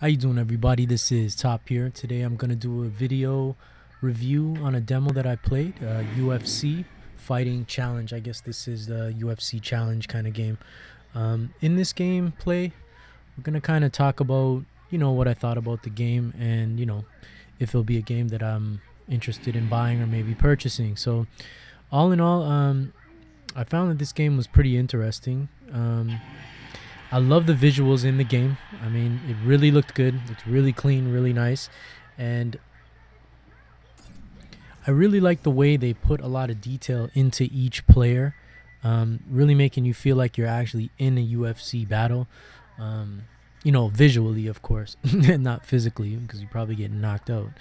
How you doing, everybody? This is Top here. Today I'm gonna do a video review on a demo that I played, UFC Fighting Challenge. I guess this is the UFC Challenge kind of game. In this gameplay, we're gonna kind of talk about what I thought about the game, and if it'll be a game that I'm interested in buying or maybe purchasing. So all in all, I found that this game was pretty interesting. I love the visuals in the game. I mean, it really looked good. It's really clean, really nice. And I really like the way they put a lot of detail into each player, really making you feel like you're actually in a UFC battle. Visually, of course, not physically, because you probably get knocked out.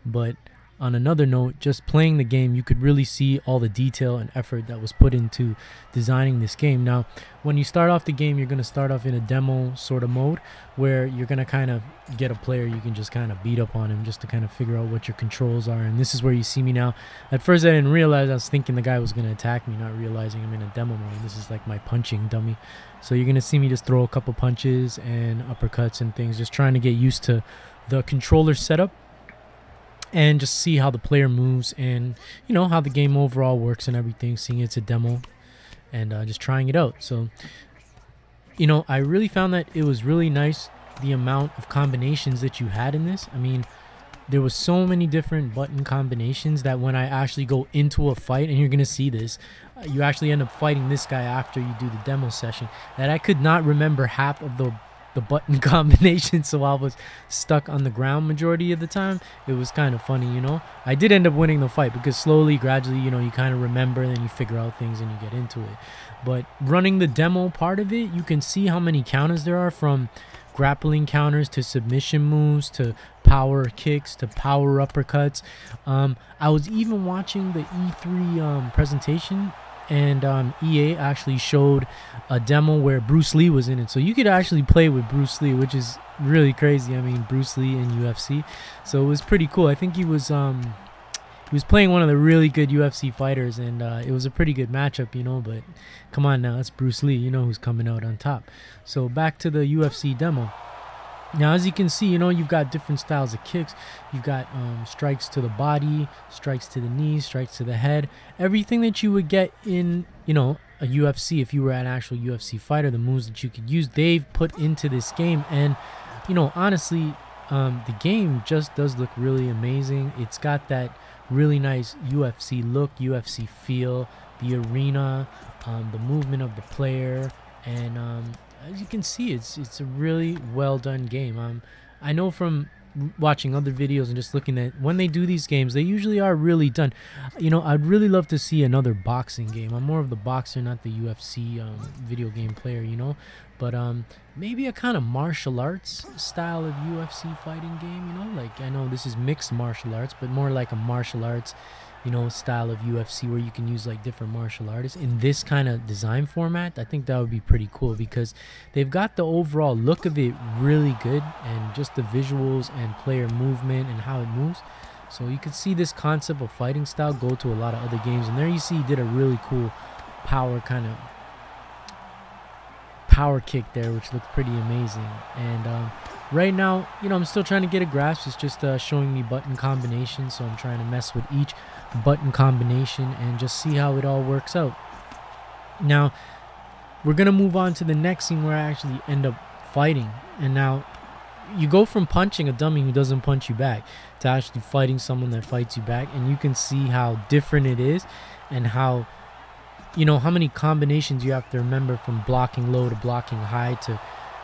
But on another note, just playing the game, you could really see all the detail and effort that was put into designing this game. Now, when you start off the game, you're going to start off in a demo sort of mode where you're going to kind of get a player you can just kind of beat up on him just to kind of figure out what your controls are. And this is where you see me now. At first, I didn't realize. I was thinking the guy was going to attack me, not realizing I'm in a demo mode. This is like my punching dummy. So you're going to see me just throw a couple punches and uppercuts and things, just trying to get used to the controller setup and just see how the player moves and how the game overall works and everything, seeing it's a demo and just trying it out. So I really found that it was really nice, the amount of combinations that you had in this. I mean, there was so many different button combinations that when I actually go into a fight, and you're gonna see this, you actually end up fighting this guy after you do the demo session, that I could not remember half of the button combination, so I was stuck on the ground majority of the time. It was kind of funny. I did end up winning the fight because slowly, gradually, you kind of remember and then you figure out things and you get into it. But running the demo part of it, you can see how many counters there are, from grappling counters to submission moves to power kicks to power uppercuts. I was even watching the E3 presentation, and EA actually showed a demo where Bruce Lee was in it, so you could actually play with Bruce Lee, which is really crazy. I mean, Bruce Lee in UFC, so it was pretty cool. I think he was playing one of the really good UFC fighters, and it was a pretty good matchup, but come on now, it's Bruce Lee, who's coming out on top. So back to the UFC demo. Now, as you can see, you've got different styles of kicks. You've got strikes to the body, strikes to the knees, strikes to the head. Everything that you would get in, a UFC, if you were an actual UFC fighter, the moves that you could use, they've put into this game. And, honestly, the game just does look really amazing. It's got that really nice UFC look, UFC feel, the arena, the movement of the player, and as you can see, it's a really well done game. I know from watching other videos and just looking at when they do these games, they usually are really done. I'd really love to see another boxing game. I'm more of the boxer, not the UFC video game player, but maybe a kind of martial arts style of UFC fighting game, like, I know this is mixed martial arts, but more like a martial arts style of UFC where you can use like different martial artists in this kind of design format. I think that would be pretty cool because they've got the overall look of it really good, and just the visuals and player movement and how it moves. So you can see this concept of fighting style go to a lot of other games, and there you see he did a really cool power kick there, which looked pretty amazing. And right now, I'm still trying to get a grasp. It's just showing me button combinations, so I'm trying to mess with each button combination and just see how it all works out. Now, we're gonna move on to the next scene where I actually end up fighting. And now, you go from punching a dummy who doesn't punch you back to actually fighting someone that fights you back, and you can see how different it is, and how how many combinations you have to remember, from blocking low to blocking high to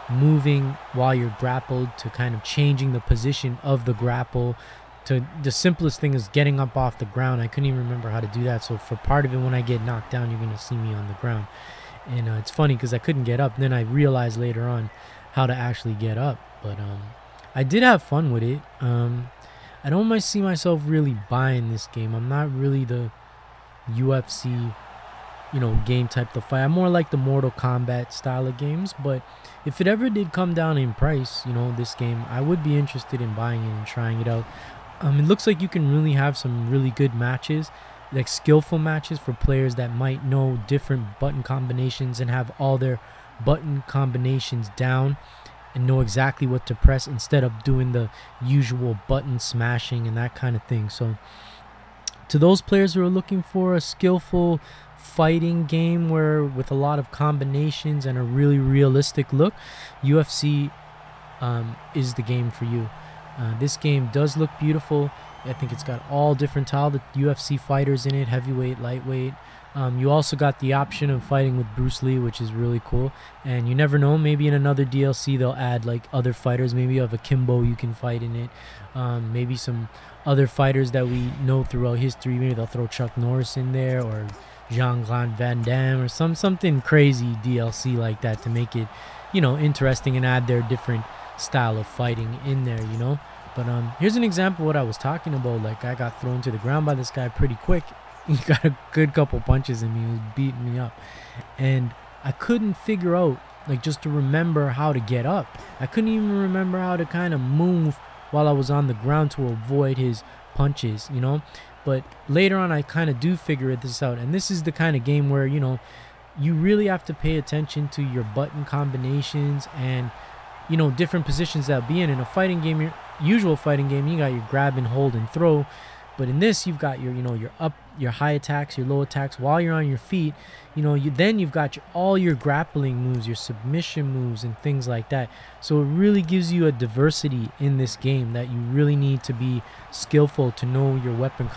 moving while you're grappled to kind of changing the position of the grapple to the simplest thing is getting up off the ground. I couldn't even remember how to do that, so for part of it, when I get knocked down, you're going to see me on the ground. And it's funny because I couldn't get up, and then I realized later on how to actually get up. But I did have fun with it. I don't see myself really buying this game. I'm not really the UFC game type to fight. I'm more like the Mortal Kombat style of games, but if it ever did come down in price, this game, I would be interested in buying it and trying it out. It looks like you can really have some really good matches, like skillful matches for players that might know different button combinations and have all their button combinations down. and know exactly what to press instead of doing the usual button smashing and that kind of thing. So to those players who are looking for a skillful fighting game where with a lot of combinations and a really realistic look, UFC is the game for you. This game does look beautiful. I think it's got all different talented UFC fighters in it, heavyweight, lightweight. You also got the option of fighting with Bruce Lee, which is really cool. And you never know, maybe in another DLC they'll add like other fighters. Maybe you have a Kimbo you can fight in it. Maybe some other fighters that we know throughout history. Maybe they'll throw Chuck Norris in there, or Jean-Claude Van Damme, or something crazy DLC like that to make it, you know, interesting and add their different style of fighting in there, you know. But here's an example of what I was talking about. Like, I got thrown to the ground by this guy pretty quick. He got a good couple punches in me. He was beating me up, and I couldn't figure out, like, just to remember how to get up. I couldn't even remember how to kind of move while I was on the ground to avoid his punches, you know. But later on I kind of do figure this out, and this is the kind of game where, you know, you really have to pay attention to your button combinations and, you know, different positions that be in a fighting game. Your usual fighting game, you got your grab and hold and throw, but in this you've got your, you know, your up, your high attacks, your low attacks while you're on your feet. You know, then you've got all your grappling moves, your submission moves, and things like that. So it really gives you a diversity in this game that you really need to be skillful to know your weapon,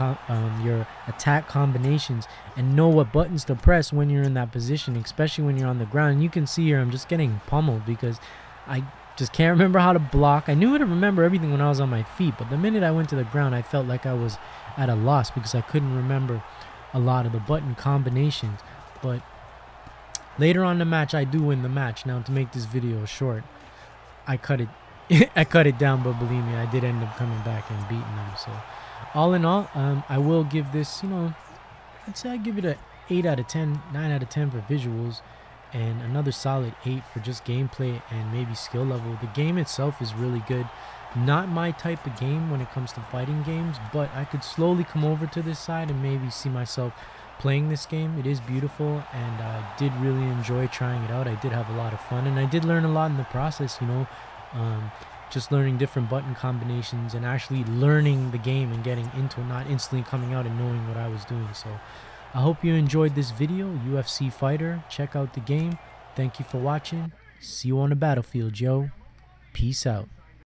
your attack combinations, and know what buttons to press when you're in that position, especially when you're on the ground. And you can see here I'm just getting pummeled because I just can't remember how to block. I knew how to remember everything when I was on my feet, but the minute I went to the ground, I felt like I was at a loss because I couldn't remember a lot of the button combinations. But later on in the match, I do win the match. Now, to make this video short, I cut it I cut it down, but believe me, I did end up coming back and beating them. So all in all, I will give this, you know, I'd say I give it a 8 out of 10, 9 out of 10 for visuals, and another solid 8 for just gameplay and maybe skill level. The game itself is really good. Not my type of game when it comes to fighting games, but I could slowly come over to this side and maybe see myself playing this game. It is beautiful, and I did really enjoy trying it out. I did have a lot of fun, and I did learn a lot in the process, you know, just learning different button combinations and actually learning the game and getting into it, not instantly coming out and knowing what I was doing. So I hope you enjoyed this video, UFC Fighter. Check out the game. Thank you for watching. See you on the battlefield, yo. Peace out.